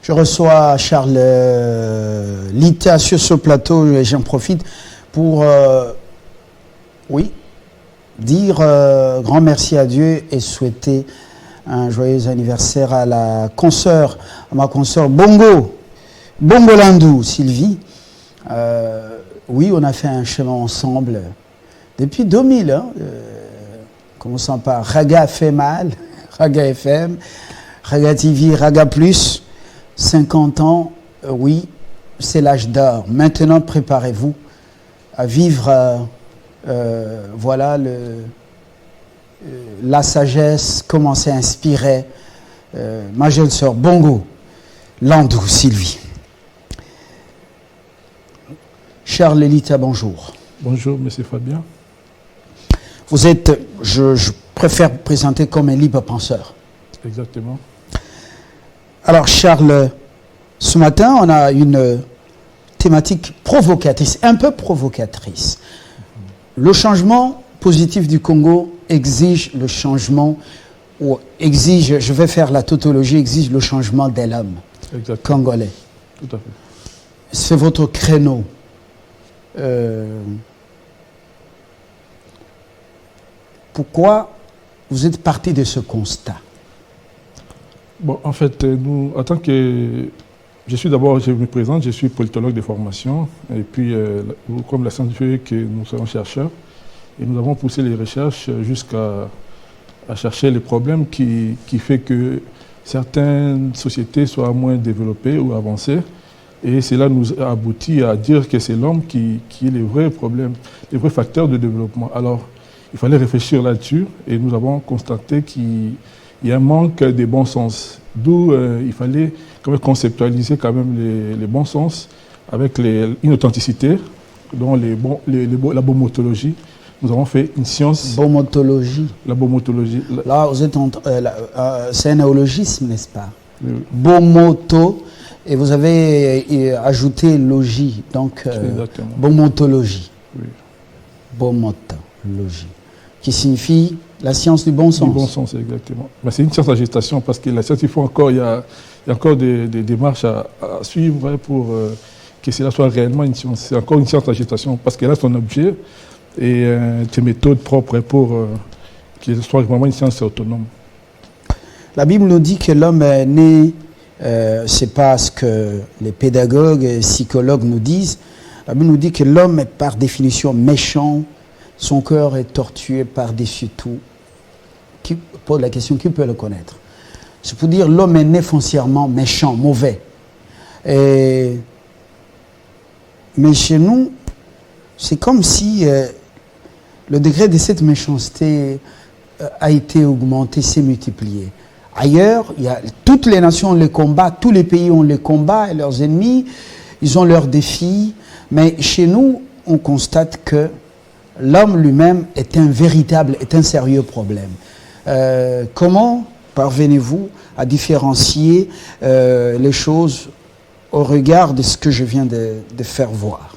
Je reçois Charles Lita sur ce plateau et j'en profite pour dire grand merci à Dieu et souhaiter un joyeux anniversaire à ma consoeur Bongo Landou, Sylvie. Oui, on a fait un chemin ensemble depuis 2000, commençant par Raga fait mal, Raga FM, Raga TV, Raga Plus, 50 ans, oui, c'est l'âge d'or. Maintenant, préparez-vous à vivre, voilà, la sagesse, commencer à inspirer ma jeune sœur Bongo Landou, Sylvie. Charles Lita, bonjour. Bonjour, monsieur Fabien. Vous êtes, je préfère vous présenter comme un libre penseur. Exactement. Alors Charles, ce matin, on a une thématique provocatrice, un peu provocatrice. Le changement positif du Congo exige le changement, ou exige, je vais faire la tautologie, exige le changement de l'homme congolais. Tout à fait. C'est votre créneau. Pourquoi vous êtes parti de ce constat? Bon, en fait, nous, en tant que... je me présente, je suis politologue de formation, et puis, comme la science fait que nous sommes chercheurs, et nous avons poussé les recherches jusqu'à chercher les problèmes qui fait que certaines sociétés soient moins développées ou avancées. Et cela nous a abouti à dire que c'est l'homme qui est le vrai problème, le vrai facteur de développement. Alors, il fallait réfléchir là-dessus et nous avons constaté qu'il y a un manque de bon sens. D'où il fallait quand même conceptualiser quand même les bons sens avec une authenticité, dont la bomotologie. Nous avons fait une science... Bomotologie. La bomotologie. Là, vous êtes c'est un néologisme, n'est-ce pas? Oui. Bomoto. Et vous avez ajouté logie, donc bomotologie. Oui. Bomotologie, qui signifie la science du bon sens. Du bon sens, exactement. Mais c'est une science en gestation, parce que la science, il y a encore des démarches à suivre pour que cela soit réellement une science. C'est encore une science en gestation, parce qu'elle a son objet et ses méthodes propres pour qu'elle soit vraiment une science autonome. La Bible nous dit que l'homme est né... c'est pas ce que les pédagogues et psychologues nous disent. La Bible nous dit que l'homme est par définition méchant, son cœur est tortué par-dessus tout. Qui pose la question, qui peut le connaître? C'est pour dire l'homme est né foncièrement méchant, mauvais. Mais chez nous, c'est comme si le degré de cette méchanceté a été augmenté, s'est multiplié. Ailleurs, toutes les nations ont les combats, tous les pays ont les combats et leurs ennemis, ils ont leurs défis. Mais chez nous, on constate que l'homme lui-même est un sérieux problème. Comment parvenez-vous à différencier les choses au regard de ce que je viens de faire voir?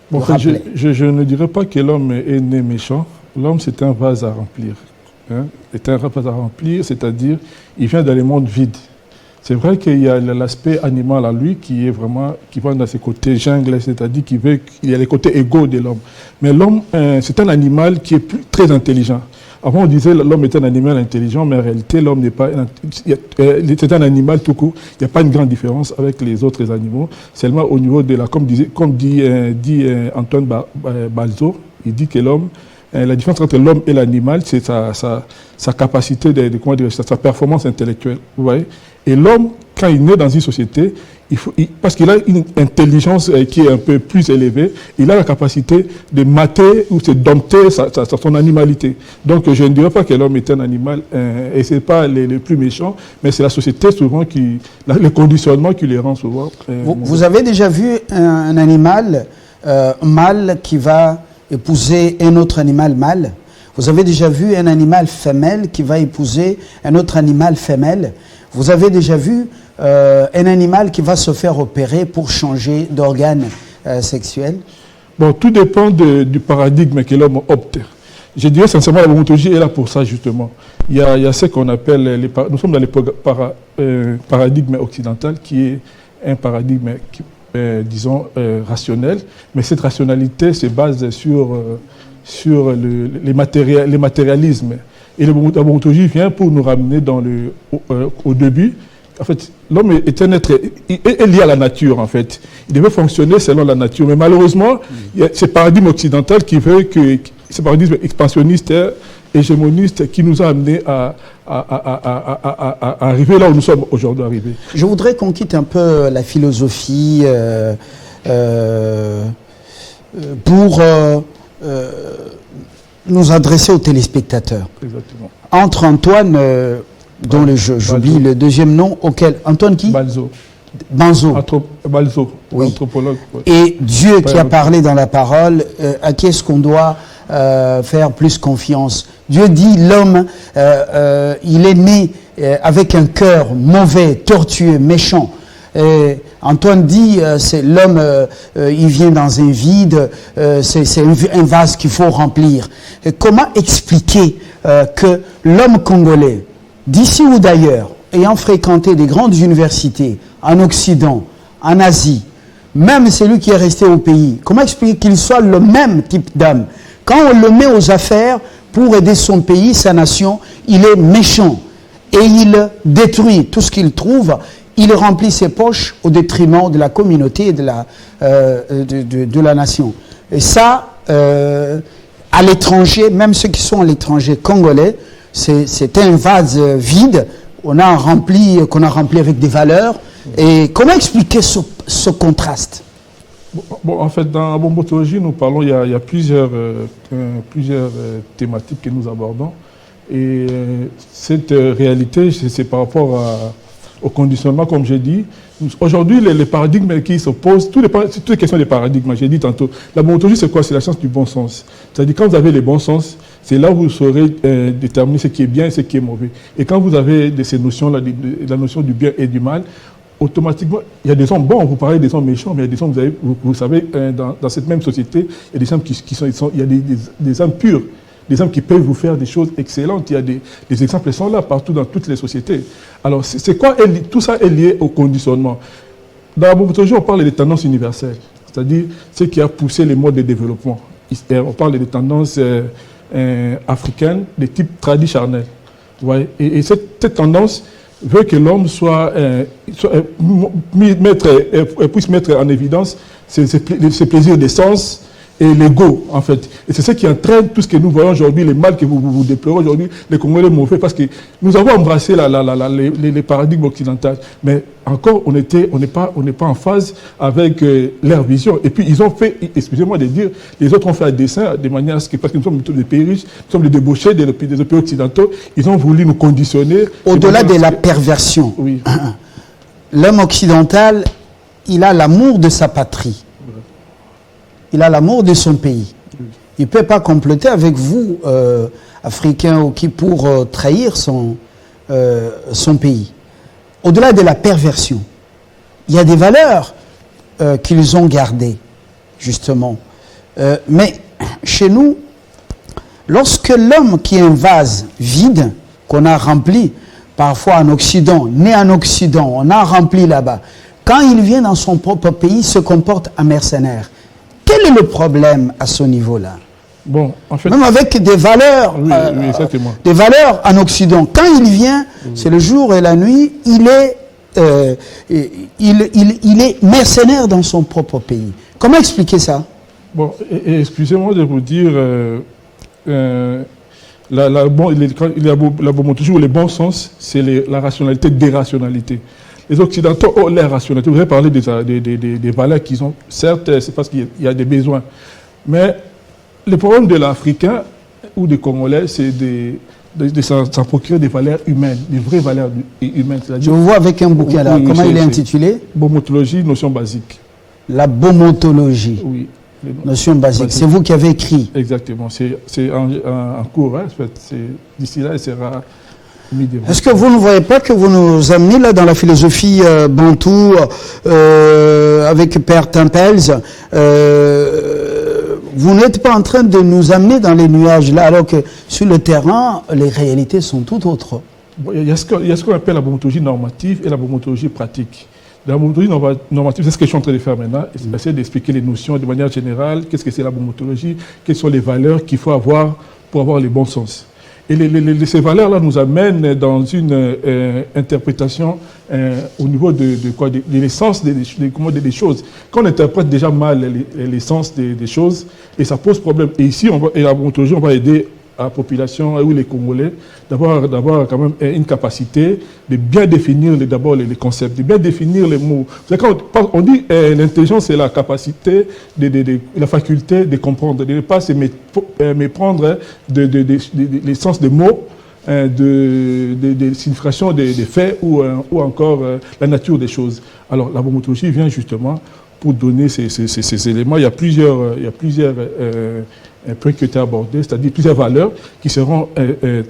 Bon, en fait, je ne dirais pas que l'homme est né méchant. L'homme, c'est un vase à remplir. Est un vase à remplir, c'est-à-dire il vient dans les mondes vides. C'est vrai qu'il y a l'aspect animal à lui qui va dans ses côtés jungle, c'est-à-dire qu'il y a les côtés égaux de l'homme. Mais l'homme, c'est un animal qui est très intelligent. Avant, on disait l'homme est un animal intelligent, mais en réalité, l'homme n'est pas... C'est un animal tout court. Il n'y a pas une grande différence avec les autres animaux. Seulement au niveau de la... Comme dit Antoine Balzo, il dit que l'homme... La différence entre l'homme et l'animal, c'est sa capacité, sa performance intellectuelle. Vous voyez? Et l'homme, quand il naît dans une société, parce qu'il a une intelligence qui est un peu plus élevée, il a la capacité de mater ou de dompter son animalité. Donc je ne dirais pas que l'homme est un animal, et ce n'est pas les plus méchants, mais c'est la société souvent le conditionnement qui les rend souvent. Vous avez déjà vu un animal mâle qui va épouser un autre animal mâle? Vous avez déjà vu un animal femelle qui va épouser un autre animal femelle? Vous avez déjà vu un animal qui va se faire opérer pour changer d'organe sexuel? Bon, tout dépend du paradigme que l'homme opte. Je dirais sincèrement, la bromontologie est là pour ça, justement. Il y a ce qu'on appelle, nous sommes dans le paradigme occidental, qui est un paradigme, disons, rationnel, mais cette rationalité se base sur les matérialismes. Et la bromontologie vient pour nous ramener au début. En fait, l'homme est un être est lié à la nature, en fait. Il devait fonctionner selon la nature. Mais malheureusement, il y a ce paradigme occidental qui veut que ce paradigme expansionniste, hégémoniste, qui nous a amenés à arriver là où nous sommes aujourd'hui arrivés. Je voudrais qu'on quitte un peu la philosophie pour nous adresser aux téléspectateurs. Exactement. Entre Antoine, dont j'oublie le deuxième nom, auquel Antoine qui? Balzo. Banzo. Balzo, oui. Anthropologue. Ouais. Et Dieu qui a parlé dans la parole, à qui est-ce qu'on doit faire plus confiance? Dieu dit l'homme, il est né avec un cœur mauvais, tortueux, méchant. Antoine dit, c'est l'homme, il vient dans un vide, c'est un vase qu'il faut remplir. Et comment expliquer que l'homme congolais, d'ici ou d'ailleurs, ayant fréquenté des grandes universités en Occident, en Asie, même celui qui est resté au pays, comment expliquer qu'il soit le même type d'homme? Quand on le met aux affaires pour aider son pays, sa nation, il est méchant et il détruit tout ce qu'il trouve. Il remplit ses poches au détriment de la communauté et de la nation. Et ça, à l'étranger, même ceux qui sont à l'étranger congolais, c'est un vase vide qu'on a rempli avec des valeurs. Et comment expliquer ce contraste? Bon, en fait, dans la bromontologie, nous parlons, il y a plusieurs thématiques que nous abordons. Et cette réalité, c'est par rapport au conditionnement, comme j'ai dit. Aujourd'hui, les paradigmes qui s'opposent, toutes les questions des paradigmes, j'ai dit tantôt, la bromontologie, c'est quoi? C'est la science du bon sens. C'est-à-dire, quand vous avez les bons sens, c'est là où vous saurez déterminer ce qui est bien et ce qui est mauvais. Et quand vous avez ces notions-là, la notion du bien et du mal, automatiquement, il y a des hommes bons, vous parlez des hommes méchants, mais il y a des hommes, vous savez, dans cette même société, il y a des hommes il y a des hommes purs, des hommes qui peuvent vous faire des choses excellentes. Il y a des exemples sont là partout dans toutes les sociétés. Alors, c'est quoi? Tout ça est lié au conditionnement. Dans la bromontologie, on parle des tendances universelles, c'est-à-dire ce qui a poussé les modes de développement. On parle des tendances africaines, de type traditionnel. Ouais. Et cette tendance veut que l'homme puisse mettre en évidence ses plaisirs des sens et l'ego, en fait. Et c'est ce qui entraîne tout ce que nous voyons aujourd'hui, les mal que vous déplorez aujourd'hui, les Congolais mauvais, parce que nous avons embrassé les paradigmes occidentaux, mais encore, on n'est pas en phase avec leur vision. Et puis, ils ont fait, excusez-moi de dire, les autres ont fait un dessin de manière à ce que, parce que nous sommes des pays riches, nous sommes des débauchés des pays occidentaux, ils ont voulu nous conditionner. Au-delà de la perversion, oui. L'homme occidental, il a l'amour de sa patrie. Il a l'amour de son pays. Il ne peut pas comploter avec vous, Africains, ou qui pour trahir son pays. Au-delà de la perversion, il y a des valeurs qu'ils ont gardées, justement. Mais chez nous, lorsque l'homme qui est un vase vide, qu'on a rempli, parfois en Occident, né en Occident, on a rempli là-bas, quand il vient dans son propre pays, il se comporte en mercenaire. Quel est le problème à ce niveau-là? Bon, en fait, même avec des valeurs, oui, exactement. Des valeurs en Occident. Quand il vient, c'est le jour et la nuit, il est mercenaire dans son propre pays. Comment expliquer ça? Bon, excusez-moi de vous dire, la bromontologie ou les bons sens, c'est la rationalité des rationalités. Les Occidentaux ont leur rationalité. Vous avez parlé des valeurs qu'ils ont. Certes, c'est parce qu'il y a des besoins. Mais le problème de l'Africain ou des Congolais, c'est de s'en procurer des valeurs humaines, des vraies valeurs humaines. Je vous vois avec un bouquin là. Comment il est intitulé? Bromontologie, notion basique. La bromontologie. Oui. Notion basique. C'est vous qui avez écrit. Exactement. C'est en cours. Hein, en fait. D'ici là, il sera Est-ce que vous ne voyez pas que vous nous amenez là dans la philosophie bantou avec Père Timpels vous n'êtes pas en train de nous amener dans les nuages là, alors que sur le terrain, les réalités sont tout autres. Il y a ce qu'on appelle la bromatologie normative et la bromatologie pratique. La bromatologie normative, c'est ce que je suis en train de faire maintenant, c'est essayer d'expliquer les notions de manière générale, qu'est-ce que c'est la bromatologie, quelles sont les valeurs qu'il faut avoir pour avoir les bons sens. Et ces valeurs-là nous amènent dans une interprétation au niveau de l'essence des choses. Quand on interprète déjà mal l'essence des choses, et ça pose problème. Et ici, la bromatologie, on va aider à la population ou les Congolais d'avoir quand même une capacité de bien définir d'abord les concepts, de bien définir les mots. Quand on dit l'intelligence, c'est la capacité, la faculté de comprendre, de ne pas se méprendre l'essence des mots, des significations des faits ou encore la nature des choses. Alors la bromatologie vient justement pour donner ces éléments. Il y a plusieurs points qui ont été abordés, c'est-à-dire plusieurs valeurs qui seront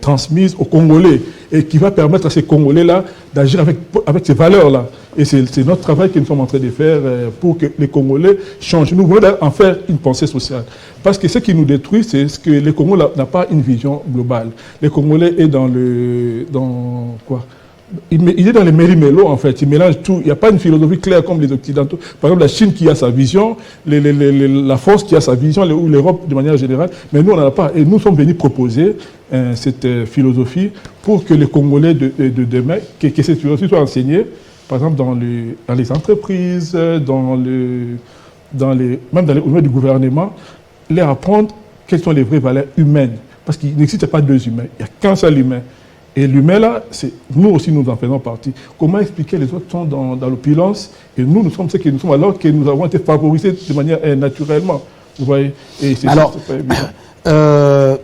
transmises aux Congolais et qui va permettre à ces Congolais-là d'agir avec ces valeurs-là. Et c'est notre travail que nous sommes en train de faire pour que les Congolais changent. Nous voulons en faire une pensée sociale. Parce que ce qui nous détruit, c'est que les Congolais n'ont pas une vision globale. Les Congolais est il est dans les méli-mélos, en fait. Il mélange tout. Il n'y a pas une philosophie claire comme les Occidentaux. Par exemple, la Chine qui a sa vision, la France qui a sa vision, ou l'Europe de manière générale. Mais nous, on n'en a pas. Et nous sommes venus proposer cette philosophie pour que les Congolais de demain, que cette philosophie soit enseignée, par exemple, dans les entreprises, même au niveau du gouvernement, leur apprendre quelles sont les vraies valeurs humaines. Parce qu'il n'existe pas deux humains. Il n'y a qu'un seul humain. Et l'humain, là, nous aussi, nous en faisons partie. Comment expliquer les autres sont dans l'opulence et nous sommes ceux que nous sommes alors que nous avons été favorisés de manière naturellement. Vous voyez. Et alors, c'est pas évident.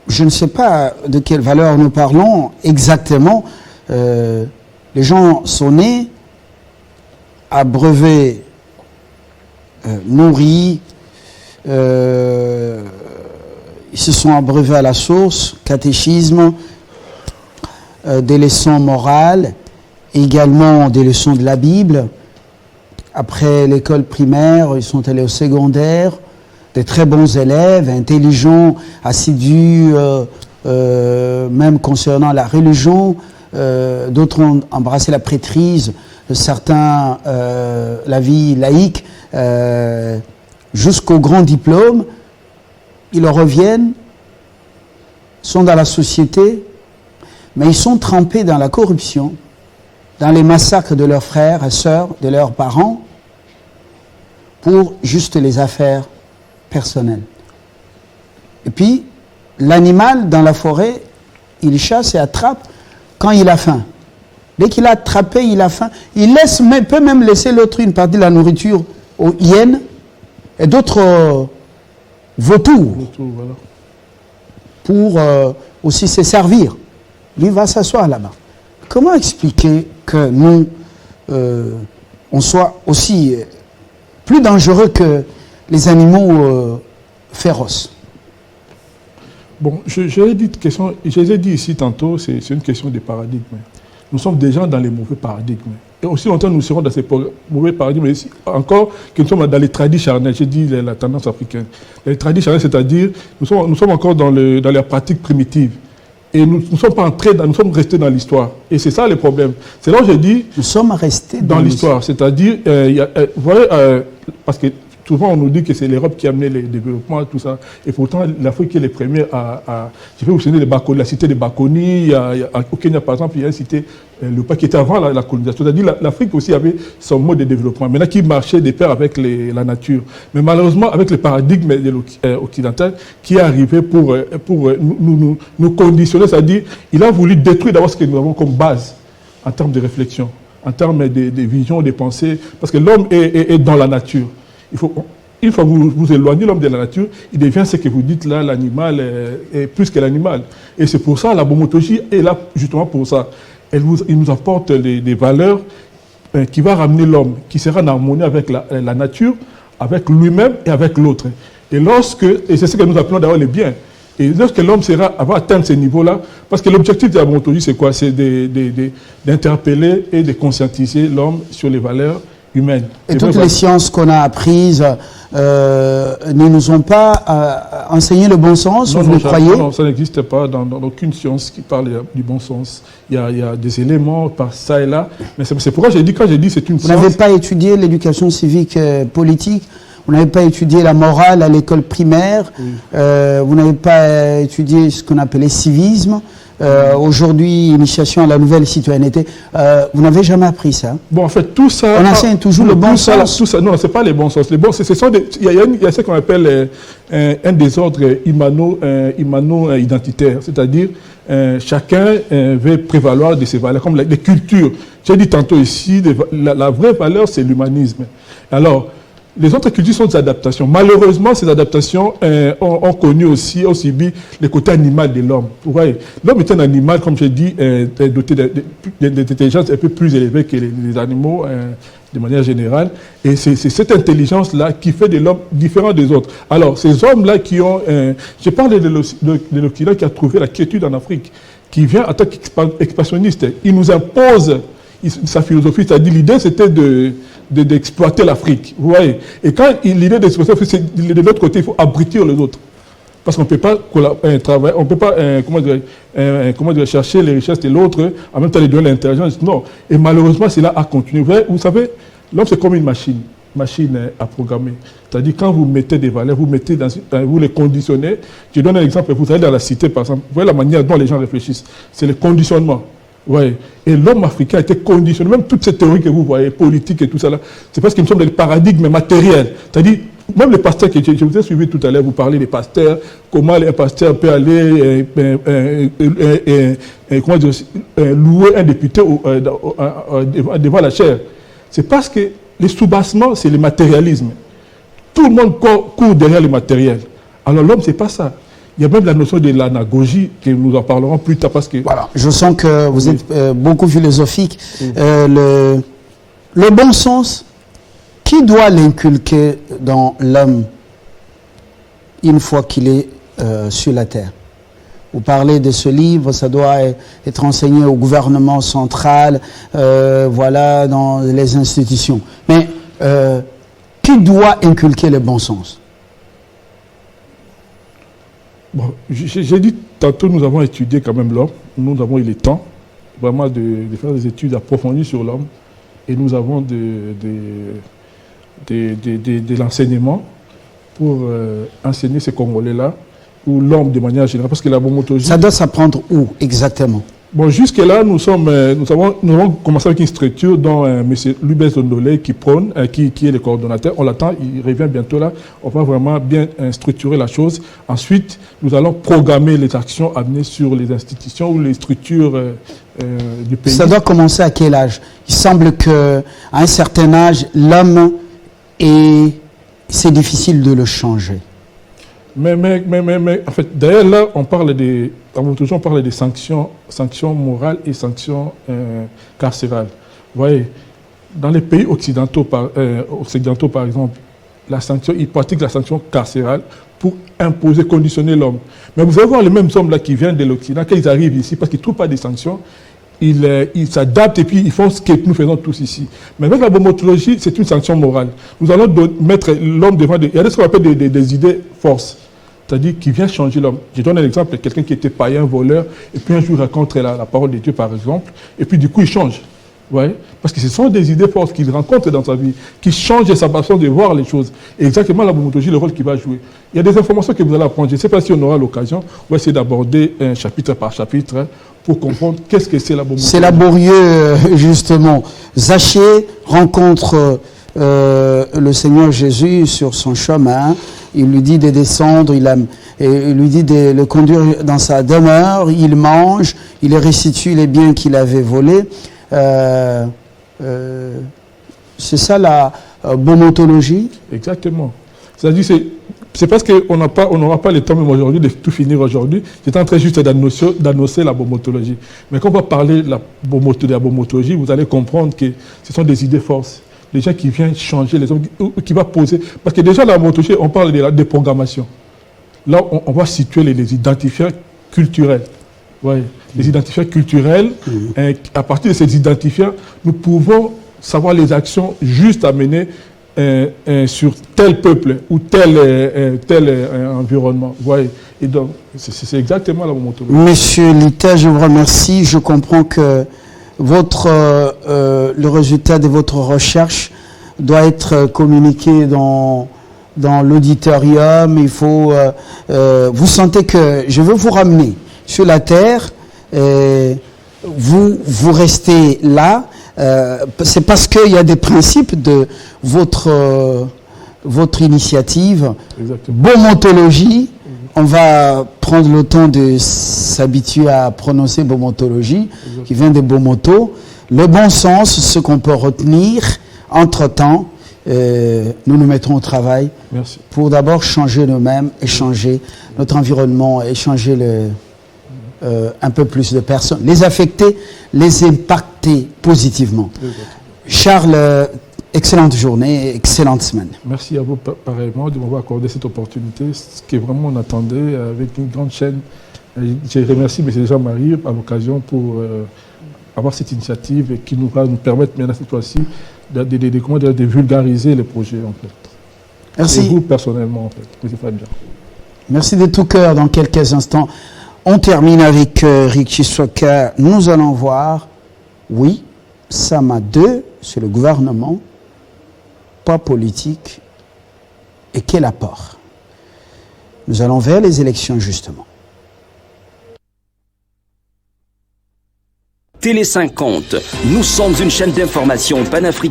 Je ne sais pas de quelle valeur nous parlons exactement. Les gens sont nés, abreuvés, nourris, ils se sont abreuvés à la source, catéchisme, des leçons morales, également des leçons de la Bible. Après l'école primaire, ils sont allés au secondaire, des très bons élèves, intelligents, assidus, même concernant la religion. D'autres ont embrassé la prêtrise, certains la vie laïque, jusqu'au grand diplôme. Ils reviennent, sont dans la société, mais ils sont trempés dans la corruption, dans les massacres de leurs frères et sœurs, de leurs parents, pour juste les affaires personnelles. Et puis, l'animal dans la forêt, il chasse et attrape quand il a faim. Dès qu'il a attrapé, il a faim. Il peut même laisser l'autre une partie de la nourriture aux hyènes et d'autres vautours voilà. Pour aussi se servir. Lui va s'asseoir là-bas. Comment expliquer que nous, on soit aussi plus dangereux que les animaux féroces? Bon, je l'ai dit ici tantôt, c'est une question de paradigme. Nous sommes déjà dans les mauvais paradigmes. Et aussi longtemps nous serons dans ces mauvais paradigmes, mais encore que nous sommes dans les traditions charnels, j'ai dit la tendance africaine. Les traditions charnels, c'est-à-dire, nous sommes encore dans les pratiques primitives. Et nous ne sommes pas entrés, nous sommes restés dans l'histoire. Et c'est ça le problème. C'est là où je dis... Nous sommes restés dans l'histoire. C'est-à-dire, vous voyez, parce que souvent on nous dit que c'est l'Europe qui a amené le développement, tout ça. Et pourtant, l'Afrique est les premiers je vais vous citer la cité de Bakoni. Au Kenya, par exemple, il y a une cité, le pas qui était avant la colonisation. C'est-à-dire l'Afrique aussi avait son mode de développement. Maintenant, qui marchait de pair avec la nature. Mais malheureusement, avec le paradigme occidental qui est arrivé pour nous conditionner, c'est-à-dire, il a voulu détruire d'abord ce que nous avons comme base en termes de réflexion, en termes de vision, de pensée, parce que l'homme est dans la nature. Une fois que vous éloignez l'homme de la nature, il devient ce que vous dites là, l'animal est plus que l'animal. Et c'est pour ça, la bromatologie est là justement pour ça. Il nous apporte des valeurs qui vont ramener l'homme, qui sera en harmonie avec la nature, avec lui-même et avec l'autre. Et c'est ce que nous appelons d'ailleurs les biens. Et lorsque l'homme va atteindre ces niveaux-là, parce que l'objectif de la bomontologie, c'est quoi? C'est d'interpeller et de conscientiser l'homme sur les valeurs humaines. Et toutes les sciences qu'on a apprises ne nous ont pas enseigné le bon sens, vous le croyez? Non, ça n'existe pas dans aucune science qui parle du bon sens. Il y a des éléments par ça et là, mais c'est pourquoi quand j'ai dit c'est une science... Vous n'avez pas étudié l'éducation civique politique? Vous n'avez pas étudié la morale à l'école primaire? Oui. Vous n'avez pas étudié ce qu'on appelait civisme? Aujourd'hui, initiation à la nouvelle citoyenneté. Vous n'avez jamais appris ça? Bon, en fait, tout ça... On enseigne toujours le bon sens. Tout ça, non, ce n'est pas les bons sens. Il y a ce qu'on appelle un désordre imano-identitaire, c'est-à-dire chacun veut prévaloir de ses valeurs, comme les cultures. J'ai dit tantôt ici, la vraie valeur, c'est l'humanisme. Alors, les autres cultures sont des adaptations. Malheureusement, ces adaptations ont connu aussi, ont subi le côté animal de l'homme. Vous voyez, l'homme est un animal, comme j'ai dit, doté d'intelligence un peu plus élevée que les animaux de manière générale. Et c'est cette intelligence-là qui fait de l'homme différent des autres. Alors, ces hommes-là qui ont... je parle de l'Occident qui a trouvé la quiétude en Afrique, qui vient en tant qu'expansionniste. Il nous impose sa philosophie, c'est-à-dire l'idée c'était d'exploiter l'Afrique, vous voyez. Et quand l'idée d'exploiter l'Afrique, c'est de l'autre côté, il faut abrutir les autres. Parce qu'on ne peut pas travailler, on ne peut pas chercher les richesses de l'autre, en même temps les donner l'intelligence. Non. Et malheureusement, cela a continué. Vous savez, l'homme c'est comme une machine à programmer. C'est-à-dire quand vous mettez des valeurs, vous les conditionnez. Je donne un exemple, vous allez dans la cité par exemple, vous voyez la manière dont les gens réfléchissent, c'est le conditionnement. Ouais. Et l'homme africain a été conditionné, même toutes ces théories que vous voyez, politiques et tout ça, c'est parce qu'il me semble des paradigmes matériels. C'est-à-dire, même les pasteurs que je vous ai suivi tout à l'heure, vous parlez des pasteurs, comment un pasteur peut aller louer un député devant la chaire. C'est parce que les sous-bassements, c'est le matérialisme. Tout le monde court derrière le matériel. Alors l'homme, c'est pas ça. Il y a même la notion de l'anagogie, que nous en parlerons plus tard parce que... Voilà, je sens que vous êtes beaucoup philosophique. Oui. Le bon sens, qui doit l'inculquer dans l'homme une fois qu'il est sur la terre? Vous parlez de ce livre, ça doit être enseigné au gouvernement central, voilà, dans les institutions. Mais qui doit inculquer le bon sens? Bon, j'ai dit tantôt, nous avons étudié quand même l'homme, nous avons eu le temps vraiment de faire des études approfondies sur l'homme et nous avons de l'enseignement pour enseigner ces Congolais-là, ou l'homme de manière générale, parce que la bomontologie... Ça doit s'apprendre où exactement? Bon, jusque-là, nous avons commencé avec une structure dont M. Lubez Ondolé qui prône, qui est le coordonnateur. On l'attend, il revient bientôt là. On va vraiment bien structurer la chose. Ensuite, nous allons programmer les actions amenées sur les institutions ou les structures du pays. Ça doit commencer à quel âge? Il semble qu'à un certain âge, l'homme, c'est difficile de le changer. Mais en fait, d'ailleurs, là, on parle des sanctions morales et sanctions carcérales. Vous voyez, dans les pays occidentaux, par exemple, ils pratiquent la sanction carcérale pour imposer, conditionner l'homme. Mais vous allez voir les mêmes hommes là qui viennent de l'Occident, quand ils arrivent ici, parce qu'ils ne trouvent pas de sanctions, ils s'adaptent et puis ils font ce que nous faisons tous ici. Mais avec la bomontologie, c'est une sanction morale. Nous allons mettre l'homme devant il y a ce qu'on appelle des idées forces, c'est-à-dire qui vient changer l'homme. Je donne un exemple, quelqu'un qui était païen, voleur, et puis un jour il raconte la parole de Dieu par exemple, et puis du coup il change. Ouais. Parce que ce sont des idées fortes qu'il rencontre dans sa vie, qui changent sa façon de voir les choses. Et exactement la bomontologie, le rôle qu'il va jouer. Il y a des informations que vous allez apprendre. Je ne sais pas si on aura l'occasion. On va essayer d'aborder un chapitre par chapitre pour comprendre qu'est-ce que c'est la bomontologie. C'est laborieux, justement. Zachée rencontre le Seigneur Jésus sur son chemin. Il lui dit de descendre, il lui dit de le conduire dans sa demeure. Il mange, il restitue les biens qu'il avait volés. C'est ça la bomontologie? Exactement. C'est-à-dire c'est parce qu'on n'aura pas le temps même aujourd'hui de tout finir aujourd'hui. J'étais en train juste d'annoncer la bomontologie. Mais quand on va parler de la bomontologie, vous allez comprendre que ce sont des idées forces. Des gens qui viennent changer les hommes, qui va poser. Parce que déjà la bomontologie, on parle de la déprogrammation. là, on va situer les identifiants culturels. Ouais, les identifiants culturels. Et à partir de ces identifiants, nous pouvons savoir les actions justes à mener sur tel peuple ou tel environnement. Ouais. Et donc, c'est exactement la montologie. Monsieur Lita, je vous remercie. Je comprends que le résultat de votre recherche doit être communiqué dans l'auditorium. Il faut, vous sentez que je veux vous ramener sur la terre. Vous restez là. C'est parce qu'il y a des principes de votre initiative. Exactement. Beaumontologie. On va prendre le temps de s'habituer à prononcer beaumontologie, qui vient de Beaumonto. Le bon sens, ce qu'on peut retenir, entre-temps, nous nous mettrons au travail. Merci. Pour d'abord changer nous-mêmes, échanger notre environnement, échanger un peu plus de personnes, les affecter, les impacter positivement. Charles, excellente journée, excellente semaine. Merci à vous pareillement de m'avoir accordé cette opportunité, ce que vraiment on attendait avec une grande chaîne. Je remercie M. Jean-Marie à l'occasion pour avoir cette initiative et qui va nous permettre maintenant cette fois-ci de vulgariser les projets en fait. Merci. Et vous personnellement en fait, M. Fabien. Merci de tout cœur. Dans quelques instants, on termine avec Ricky Soka. Nous allons voir, oui, Sama 2, c'est le gouvernement, pas politique, et quel apport. Nous allons vers les élections justement. Télé 50, nous sommes une chaîne d'information panafricaine.